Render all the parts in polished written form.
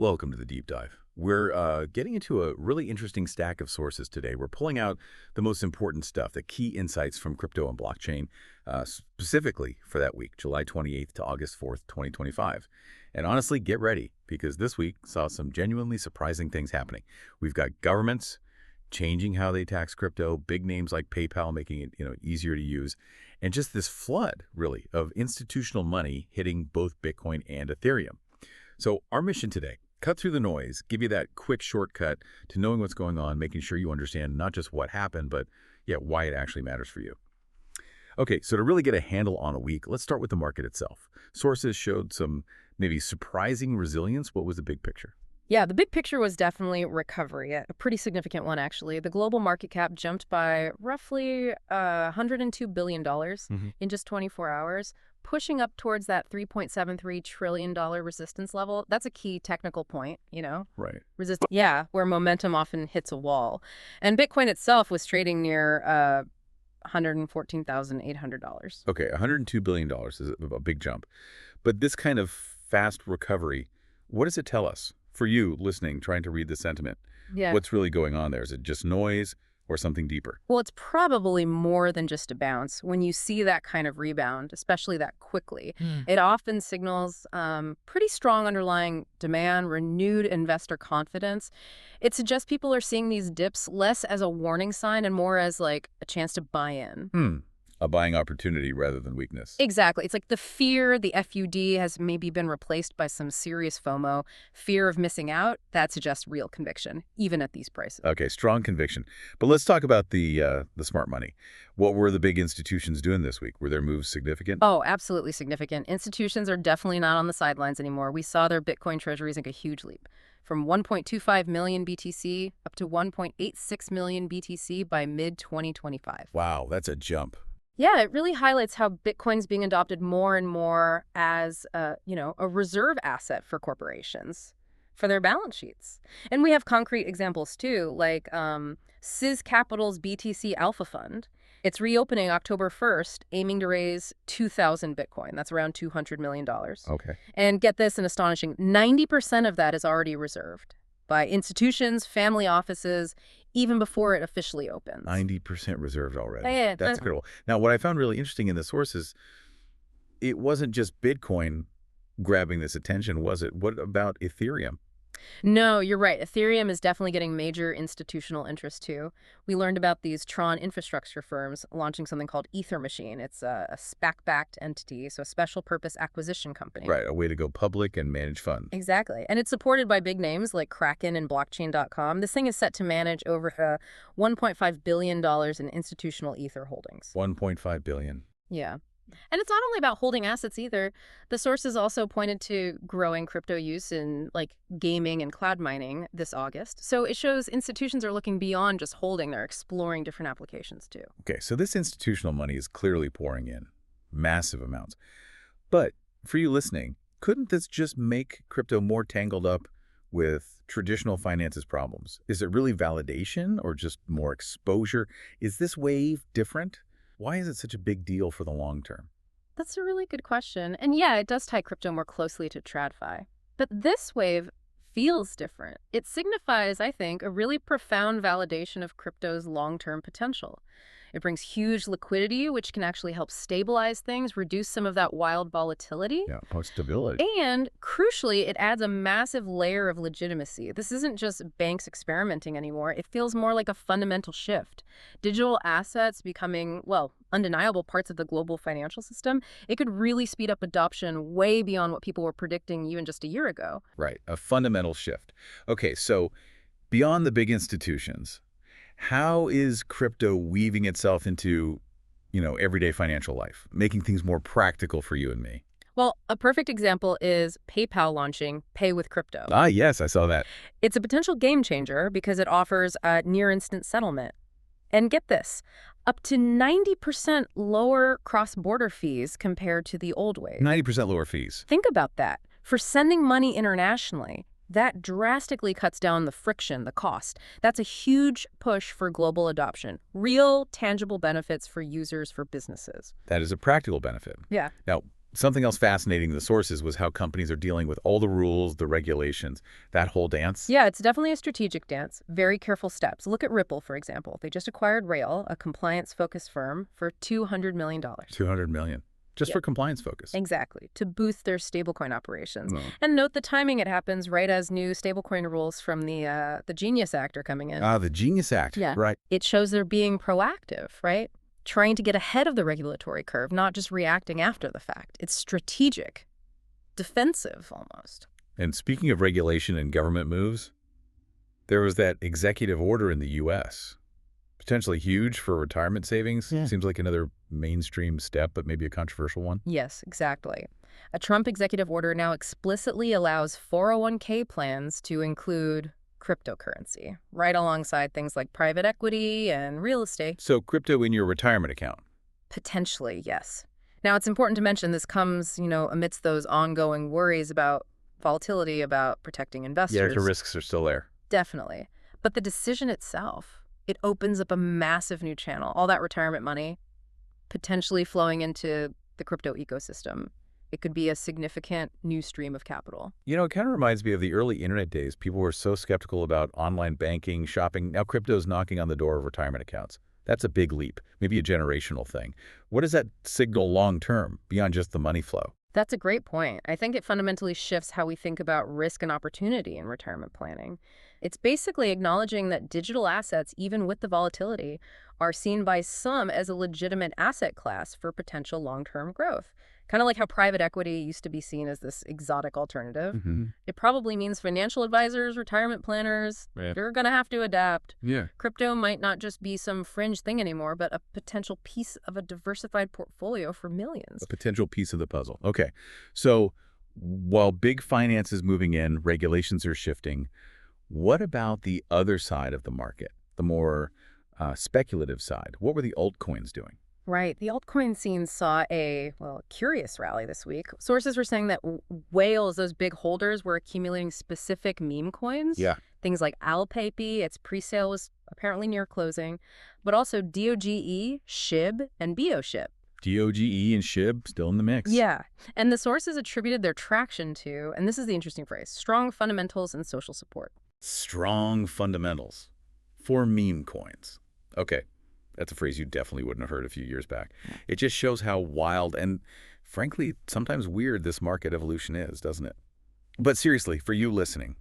Welcome to the deep dive. We're getting into a really interesting stack of sources today. We're pulling out the most important stuff, the key insights from crypto and blockchain, specifically for that week, July 28th to August 4th, 2025. And honestly, get ready, because this week saw some genuinely surprising things happening. We've got governments changing how they tax crypto, big names like PayPal making it easier to use, and just this flood, really, of institutional money hitting both Bitcoin and Ethereum. So our mission today, cut through the noise, give you that quick shortcut to knowing what's going on, making sure you understand not just what happened, but why it actually matters for you. Okay, so to really get a handle on a week, let's start with the market itself. Sources showed some maybe surprising resilience. What was the big picture? Yeah, the big picture was definitely recovery, a pretty significant one, actually. The global market cap jumped by roughly $102 billion in just 24 hours, pushing up towards that $3.73 trillion resistance level. That's a key technical point, Right. Yeah, where momentum often hits a wall. And Bitcoin itself was trading near $114,800. Okay, $102 billion is a big jump. But this kind of fast recovery, what does it tell us? For you listening, trying to read the sentiment, what's really going on there? Is it just noise or something deeper? Well, it's probably more than just a bounce. When you see that kind of rebound, especially that quickly, it often signals pretty strong underlying demand, renewed investor confidence. It suggests people are seeing these dips less as a warning sign and more as like a chance to buy in. A buying opportunity rather than weakness. Exactly. It's like the fear, the FUD, has maybe been replaced by some serious FOMO, fear of missing out. That suggests real conviction, even at these prices. Okay, strong conviction. But let's talk about the smart money. What were the big institutions doing this week? Were their moves significant? Oh, absolutely significant. Institutions are definitely not on the sidelines anymore. We saw their Bitcoin treasuries make a huge leap, from 1.25 million BTC up to 1.86 million BTC by mid-2025. Wow, that's a jump. Yeah, it really highlights how Bitcoin's being adopted more and more as a reserve asset for corporations, for their balance sheets. And we have concrete examples too, like SIS Capital's BTC Alpha Fund. It's reopening October 1st, aiming to raise 2,000 Bitcoin. That's around $200 million. Okay. And get this, an astonishing 90% of that is already reserved by institutions, family offices, even before it officially opens. 90% reserved already. Yeah, that's incredible. Now, what I found really interesting in the sources, it wasn't just Bitcoin grabbing this attention, was it? What about Ethereum? No, you're right. Ethereum is definitely getting major institutional interest, too. We learned about these Tron infrastructure firms launching something called Ether Machine. It's a SPAC-backed entity, so a special purpose acquisition company. Right, a way to go public and manage funds. Exactly. And it's supported by big names like Kraken and blockchain.com. This thing is set to manage over $1.5 billion in institutional Ether holdings. 1.5 billion. Yeah. And it's not only about holding assets either. The sources also pointed to growing crypto use in like gaming and cloud mining this August. So it shows institutions are looking beyond just holding. They're exploring different applications too. Okay, so this institutional money is clearly pouring in massive amounts. But for you listening, couldn't this just make crypto more tangled up with traditional finances problems? Is it really validation or just more exposure? Is this wave different? Why is it such a big deal for the long term? That's a really good question. And yeah, it does tie crypto more closely to TradFi. But this wave feels different. It signifies, I think, a really profound validation of crypto's long-term potential. It brings huge liquidity, which can actually help stabilize things, reduce some of that wild volatility. Yeah, stability. And crucially, it adds a massive layer of legitimacy. This isn't just banks experimenting anymore. It feels more like a fundamental shift. Digital assets becoming, well, undeniable parts of the global financial system. It could really speed up adoption way beyond what people were predicting even just a year ago. Right, a fundamental shift. Okay, so beyond the big institutions, how is crypto weaving itself into, everyday financial life, making things more practical for you and me? Well, a perfect example is PayPal launching Pay with Crypto. Ah, yes, I saw that. It's a potential game changer because it offers a near-instant settlement. And get this, up to 90% lower cross-border fees compared to the old ways. 90% lower fees. Think about that. For sending money internationally, that drastically cuts down the friction, the cost. That's a huge push for global adoption. Real, tangible benefits for users, for businesses. That is a practical benefit. Yeah. Now, Something else fascinating in the sources was how companies are dealing with all the rules, the regulations, that whole dance. Yeah, it's definitely a strategic dance. Very careful steps. Look at Ripple, for example. They just acquired Rail, a compliance-focused firm, for $200 million. $200 million. Just Yep. for compliance focus. Exactly, to boost their stablecoin operations. Oh. And note the timing. It happens right as new stablecoin rules from the Genius Act are coming in. Ah, the Genius Act. Yeah. Right. It shows they're being proactive, right? Trying to get ahead of the regulatory curve, not just reacting after the fact. It's strategic, defensive almost. And speaking of regulation and government moves, there was that executive order in the U.S., potentially huge for retirement savings. Yeah. Seems like another mainstream step, but maybe a controversial one. Yes, exactly. A Trump executive order now explicitly allows 401k plans to include cryptocurrency, right alongside things like private equity and real estate. So crypto in your retirement account. Potentially, yes. Now, it's important to mention this comes, amidst those ongoing worries about volatility, about protecting investors. Yeah, the risks are still there. Definitely. But the decision itself, it opens up a massive new channel. All that retirement money potentially flowing into the crypto ecosystem. It could be a significant new stream of capital. You know, it kind of reminds me of the early internet days. People were so skeptical about online banking, shopping. Now crypto's knocking on the door of retirement accounts. That's a big leap, maybe a generational thing. What does that signal long-term, beyond just the money flow? That's a great point. I think it fundamentally shifts how we think about risk and opportunity in retirement planning. It's basically acknowledging that digital assets, even with the volatility, are seen by some as a legitimate asset class for potential long-term growth. Kind of like how private equity used to be seen as this exotic alternative. Mm-hmm. It probably means financial advisors, retirement planners, they're going to have to adapt. Yeah. Crypto might not just be some fringe thing anymore, but a potential piece of a diversified portfolio for millions. A potential piece of the puzzle. Okay. So while big finance is moving in, regulations are shifting, what about the other side of the market, the more speculative side? What were the altcoins doing? Right. The altcoin scene saw a curious rally this week. Sources were saying that whales, those big holders, were accumulating specific meme coins. Yeah. Things like Alpepe, its pre-sale was apparently near closing, but also DOGE, SHIB, and BioShip. DOGE and SHIB still in the mix. Yeah. And the sources attributed their traction to, and this is the interesting phrase, strong fundamentals and social support. Strong fundamentals for meme coins. Okay. That's a phrase you definitely wouldn't have heard a few years back. It just shows how wild and, frankly, sometimes weird this market evolution is, doesn't it? But seriously, for you listening,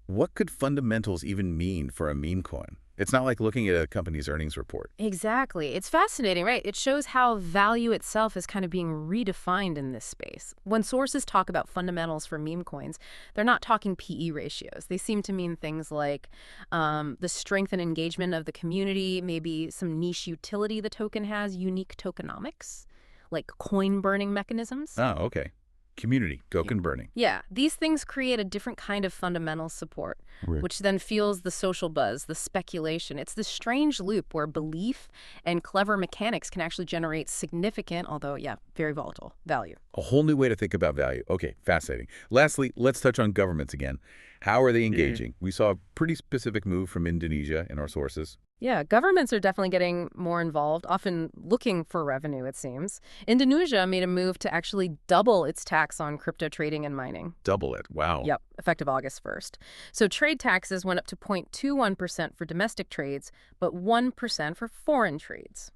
what could fundamentals even mean for a meme coin? It's not like looking at a company's earnings report. Exactly. It's fascinating, right? It shows how value itself is kind of being redefined in this space. When sources talk about fundamentals for meme coins, they're not talking PE ratios. They seem to mean things like the strength and engagement of the community, maybe some niche utility the token has, unique tokenomics, like coin burning mechanisms. Oh, okay. Community, token burning. Yeah, these things create a different kind of fundamental support, which then fuels the social buzz, the speculation. It's this strange loop where belief and clever mechanics can actually generate significant, although, yeah, very volatile value. A whole new way to think about value. Okay, fascinating. Lastly, let's touch on governments again. How are they engaging? We saw a pretty specific move from Indonesia in our sources. Yeah, governments are definitely getting more involved, often looking for revenue, it seems. Indonesia made a move to actually double its tax on crypto trading and mining. Double it. Wow. Yep, effective August 1st. So trade taxes went up to 0.21% for domestic trades, but 1% for foreign trades.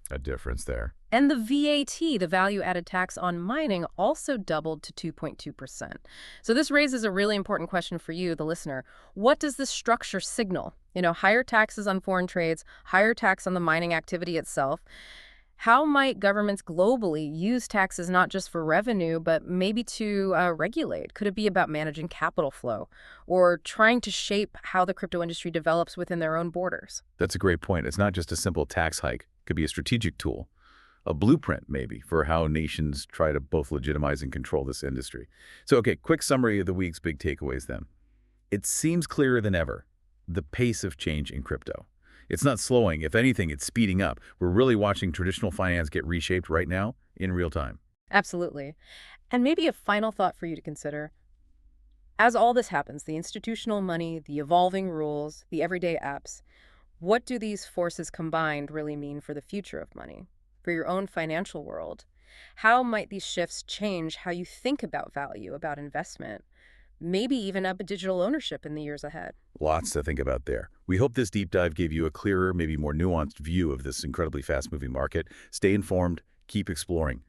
A difference there. And the VAT, the value-added tax on mining, also doubled to 2.2%. So this raises a really important question for you, the listener. What does this structure signal? Higher taxes on foreign trades, higher tax on the mining activity itself. How might governments globally use taxes not just for revenue, but maybe to regulate? Could it be about managing capital flow or trying to shape how the crypto industry develops within their own borders? That's a great point. It's not just a simple tax hike. It could be a strategic tool, a blueprint maybe for how nations try to both legitimize and control this industry. So, okay, quick summary of the week's big takeaways then. It seems clearer than ever, the pace of change in crypto. It's not slowing. If anything, it's speeding up. We're really watching traditional finance get reshaped right now in real time. Absolutely. And maybe a final thought for you to consider. As all this happens, the institutional money, the evolving rules, the everyday apps, what do these forces combined really mean for the future of money, for your own financial world? How might these shifts change how you think about value, about investment, maybe even about digital ownership in the years ahead? Lots to think about there. We hope this deep dive gave you a clearer, maybe more nuanced view of this incredibly fast-moving market. Stay informed, keep exploring.